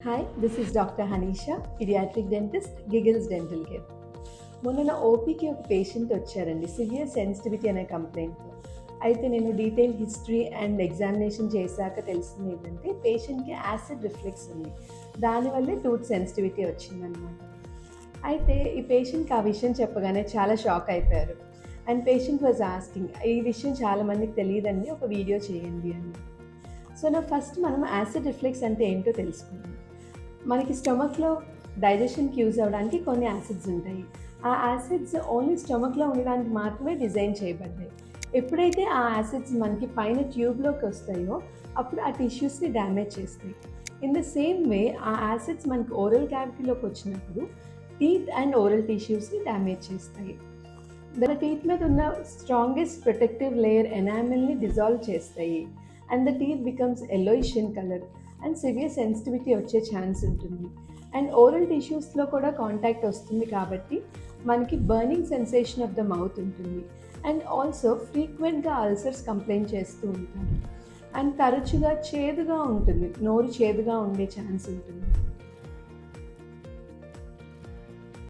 Hi this is doctor Hanisha pediatric dentist Giggles dental care. మొన్న నా ఓపీకి ఒక పేషెంట్ వచ్చారండి సివియర్ సెన్సిటివిటీ అనే కంప్లైంట్తో. అయితే నేను డీటెయిల్ హిస్టరీ అండ్ ఎగ్జామినేషన్ చేశాక తెలిసింది ఏంటంటే పేషెంట్కి యాసిడ్ రిఫ్లెక్స్ ఉంది. దానివల్లే టూత్ సెన్సిటివిటీ వచ్చిందనమాట. అయితే ఈ పేషెంట్కి ఆ విషయం చెప్పగానే చాలా షాక్ అయిపోయారు. అండ్ పేషెంట్ వాజ్ ఆస్కింగ్ ఈ విషయం చాలా మందికి తెలియదండి, ఒక వీడియో చేయండి అని. సో నా ఫస్ట్ మనం యాసిడ్ రిఫ్లెక్స్ అంటే ఏంటో తెలుసుకుందాం. మనకి స్టమక్లో డైజెషన్కి యూజ్ అవ్వడానికి కొన్ని యాసిడ్స్ ఉంటాయి. ఆ యాసిడ్స్ ఓన్లీ స్టమక్లో ఉండడానికి మాత్రమే డిజైన్ చేయబడ్డాయి. ఎప్పుడైతే ఆ యాసిడ్స్ మనకి పైన ట్యూబ్లోకి వస్తాయో అప్పుడు ఆ టిష్యూస్ని డ్యామేజ్ చేస్తాయి. ఇన్ ద సేమ్ వే ఆ యాసిడ్స్ మనకి ఓరల్ క్యావిటీలోకి వచ్చినప్పుడు టీత్ అండ్ ఓరల్ టిష్యూస్ని డ్యామేజ్ చేస్తాయి. మన టీత్ మీద ఉన్న స్ట్రాంగెస్ట్ ప్రొటెక్టివ్ లేయర్ ఎనామిల్ని డిజాల్వ్ చేస్తాయి. And the teeth becomes yellowish in colour and severe sensitivity వచ్చే ఛాన్స్ ఉంటుంది. అండ్ ఓరల్ టిష్యూస్లో కూడా కాంటాక్ట్ వస్తుంది కాబట్టి మనకి burning sensation of the mouth ఉంటుంది. అండ్ ఆల్సో ఫ్రీక్వెంట్గా అల్సర్స్ కంప్లైంట్ చేస్తూ ఉంటారు. అండ్ తరచుగా చేదుగా ఉంటుంది, నోరు చేదుగా ఉండే ఛాన్స్ ఉంటుంది.